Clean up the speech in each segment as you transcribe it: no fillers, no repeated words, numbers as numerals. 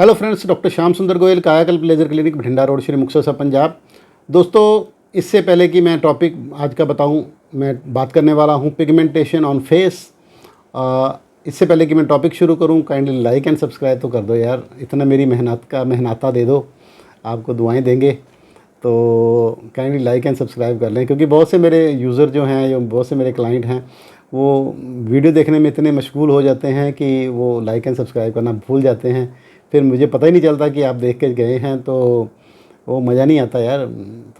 Hello friends, doctor Shyam सुंदर गोयल, कायाकल्प laser clinic, Bathinda road, Shri Muktsar साहब, पंजाब। दोस्तों, इससे पहले कि मैं टॉपिक आज का बताऊं, मैं बात करने वाला हूं पिगमेंटेशन ऑन फेस। इससे पहले कि मैं टॉपिक शुरू करूं, काइंडली लाइक एंड सब्सक्राइब तो कर दो यार, इतना मेरी मेहनता दे दो, आपको दुआएं देंगे। तो काइंडली लाइक एंड सब्सक्राइब कर लें, क्योंकि बहुत से मेरे यूज़र जो हैं, या बहुत से मेरे क्लाइंट हैं, वो वीडियो देखने में इतने मशगूल हो जाते हैं कि वो लाइक एंड सब्सक्राइब करना भूल जाते हैं। फिर मुझे पता ही नहीं चलता कि आप देख के गए हैं, तो वो मज़ा नहीं आता यार।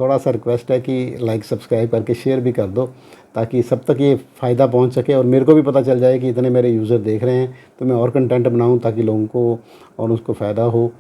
थोड़ा सा रिक्वेस्ट है कि लाइक सब्सक्राइब करके शेयर भी कर दो, ताकि सब तक ये फ़ायदा पहुंच सके और मेरे को भी पता चल जाए कि इतने मेरे यूज़र देख रहे हैं, तो मैं और कंटेंट बनाऊं ताकि लोगों को और उसको फ़ायदा हो।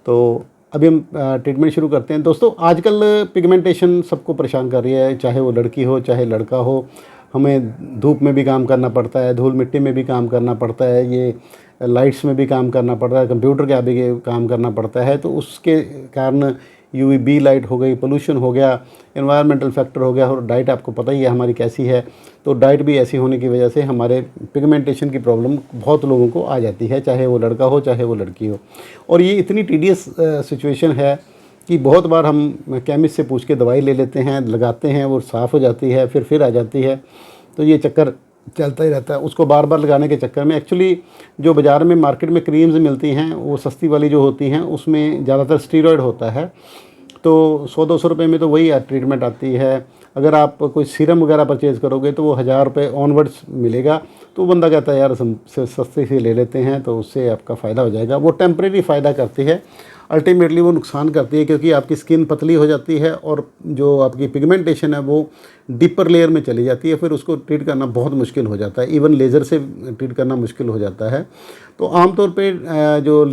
तो अभी हम ट्रीटमेंट शुरू करते हैं। दोस्तों, आजकल पिगमेंटेशन सबको परेशान कर रही है, चाहे वो लड़की हो चाहे लड़का हो। हमें धूप में भी काम करना पड़ता है, धूल मिट्टी में भी काम करना पड़ता है, ये लाइट्स में भी काम करना पड़ता है, कंप्यूटर के आगे काम करना पड़ता है। तो उसके कारण यूवीबी लाइट हो गई, पोल्यूशन हो गया, एनवायरमेंटल फैक्टर हो गया, और डाइट आपको पता ही है हमारी कैसी है। तो डाइट भी ऐसी होने की वजह से हमारे पिगमेंटेशन की प्रॉब्लम बहुत लोगों को आ जाती है, चाहे वो लड़का हो चाहे वो लड़की हो। और ये इतनी टीडियस सिचुएशन है कि बहुत बार हम केमिस्ट से पूछ के दवाई ले लेते हैं, लगाते हैं, वो साफ़ हो जाती है, फिर आ जाती है। तो ये चक्कर चलता ही रहता है। उसको बार बार लगाने के चक्कर में एक्चुअली जो बाज़ार में मार्केट में क्रीम्स मिलती हैं, वो सस्ती वाली जो होती हैं, उसमें ज़्यादातर स्टीरॉयड होता है। तो 100-200 रुपये में तो वही ट्रीटमेंट आती है। अगर आप कोई सीरम वगैरह परचेज़ करोगे तो वो 1000 रुपये ऑनवर्ड्स मिलेगा। तो बंदा कहता है यार सस्ते से ले लेते हैं, तो उससे आपका फ़ायदा हो जाएगा। वो टेम्परेरी फ़ायदा करती है, अल्टीमेटली वो नुकसान करती है, क्योंकि आपकी स्किन पतली हो जाती है और जो आपकी पिगमेंटेशन है वो डीपर लेयर में चली जाती है। फिर उसको ट्रीट करना बहुत मुश्किल हो जाता है, इवन लेज़र से ट्रीट करना मुश्किल हो जाता है। तो आमतौर पे जो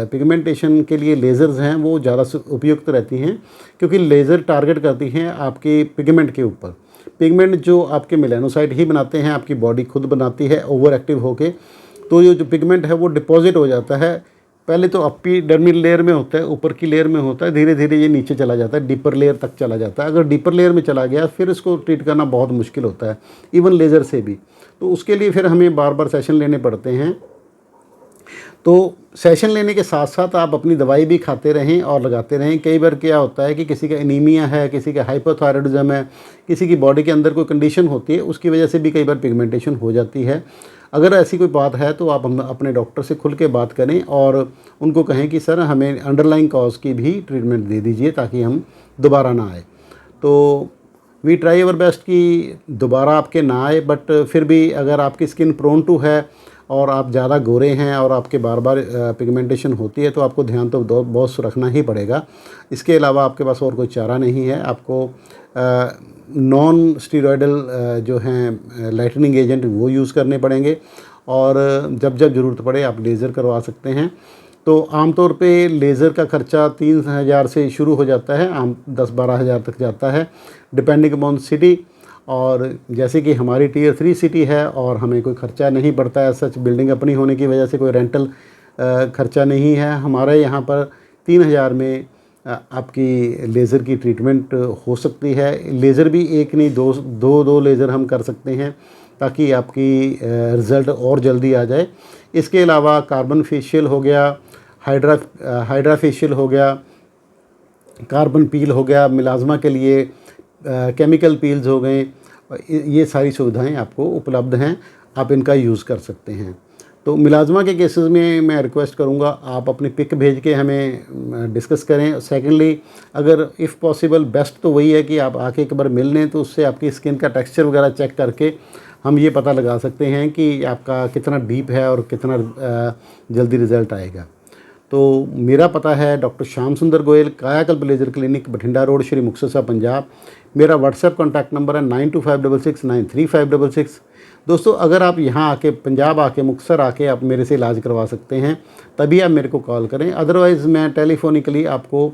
पिगमेंटेशन के लिए लेज़र्स हैं वो ज़्यादा उपयुक्त रहती हैं, क्योंकि लेज़र टारगेट करती हैं आपके पिगमेंट के ऊपर। पिगमेंट जो आपके मेलानोसाइट ही बनाते हैं, आपकी बॉडी खुद बनाती है ओवर एक्टिव होके। तो ये जो पिगमेंट है वो डिपॉजिट हो जाता है। पहले तो एपिडर्मल लेयर में होता है, ऊपर की लेयर में होता है, धीरे धीरे ये नीचे चला जाता है, डीपर लेयर तक चला जाता है। अगर डीपर लेयर में चला गया फिर इसको ट्रीट करना बहुत मुश्किल होता है, इवन लेज़र से भी। तो उसके लिए फिर हमें बार बार सेशन लेने पड़ते हैं। तो सेशन लेने के साथ साथ आप अपनी दवाई भी खाते रहें और लगाते रहें। कई बार क्या होता है कि किसी का एनीमिया है, किसी का हाइपोथायराइडिज्म है, किसी की बॉडी के अंदर कोई कंडीशन होती है, उसकी वजह से भी कई बार पिगमेंटेशन हो जाती है। अगर ऐसी कोई बात है तो आप अपने डॉक्टर से खुल के बात करें और उनको कहें कि सर हमें अंडरलाइंग कॉज की भी ट्रीटमेंट दे दीजिए, ताकि हम दोबारा ना आए। तो वी ट्राई अवर बेस्ट कि दोबारा आपके ना आए, बट फिर भी अगर आपकी स्किन प्रोन टू है और आप ज़्यादा गोरे हैं और आपके बार बार पिगमेंटेशन होती है, तो आपको ध्यान तो बहुत रखना ही पड़ेगा। इसके अलावा आपके पास और कोई चारा नहीं है। आपको नॉन स्टीरॉयडल जो हैं लाइटनिंग एजेंट वो यूज़ करने पड़ेंगे, और जब जब ज़रूरत पड़े आप लेज़र करवा सकते हैं। तो आमतौर पे लेज़र का ख़र्चा 3000 से शुरू हो जाता है, 10-12 हज़ार तक जाता है, डिपेंडिंग अपॉन सिटी। और जैसे कि हमारी Tier 3 सिटी है और हमें कोई ख़र्चा नहीं पड़ता है, सच बिल्डिंग अपनी होने की वजह से कोई रेंटल ख़र्चा नहीं है। हमारे यहाँ पर 3000 में आपकी लेज़र की ट्रीटमेंट हो सकती है। लेज़र भी एक नहीं, दो लेज़र हम कर सकते हैं, ताकि आपकी रिज़ल्ट और जल्दी आ जाए। इसके अलावा कार्बन फेशियल हो गया, हाइड्रा फेशियल हो गया, कार्बन पील हो गया, मिलाज़मा के लिए केमिकल पील्स हो गए, ये सारी सुविधाएं आपको उपलब्ध हैं, आप इनका यूज़ कर सकते हैं। तो मिलाज़मा के केसेस में मैं रिक्वेस्ट करूंगा आप अपनी पिक भेज के हमें डिस्कस करें। सेकेंडली, अगर इफ़ पॉसिबल बेस्ट तो वही है कि आप आके एक बार मिल लें, तो उससे आपकी स्किन का टेक्सचर वगैरह चेक करके हम ये पता लगा सकते हैं कि आपका कितना डीप है और कितना जल्दी रिज़ल्ट आएगा। तो मेरा पता है डॉक्टर श्याम सुंदर गोयल, कायाकल्प laser clinic, Bathinda road, Shri Muktsar साहब, पंजाब। मेरा व्हाट्सएप कॉन्टैक्ट नंबर है 9256693566। दोस्तों, अगर आप यहाँ आके पंजाब आके मुक्तसर आके आप मेरे से इलाज करवा सकते हैं, तभी आप मेरे को कॉल करें। अदरवाइज़ मैं टेलीफोनिकली आपको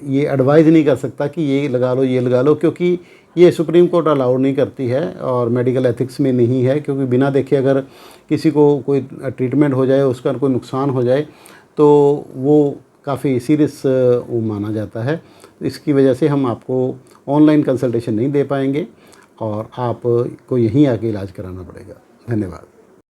ये एडवाइज़ नहीं कर सकता कि ये लगा लो ये लगा लो, क्योंकि ये सुप्रीम कोर्ट अलाउड नहीं करती है और मेडिकल एथिक्स में नहीं है। क्योंकि बिना देखे अगर किसी को कोई ट्रीटमेंट हो जाए, उसका कोई नुकसान हो जाए, तो वो काफ़ी सीरियस वो माना जाता है। इसकी वजह से हम आपको ऑनलाइन कंसल्टेशन नहीं दे पाएंगे और आपको यहीं आके इलाज कराना पड़ेगा। धन्यवाद।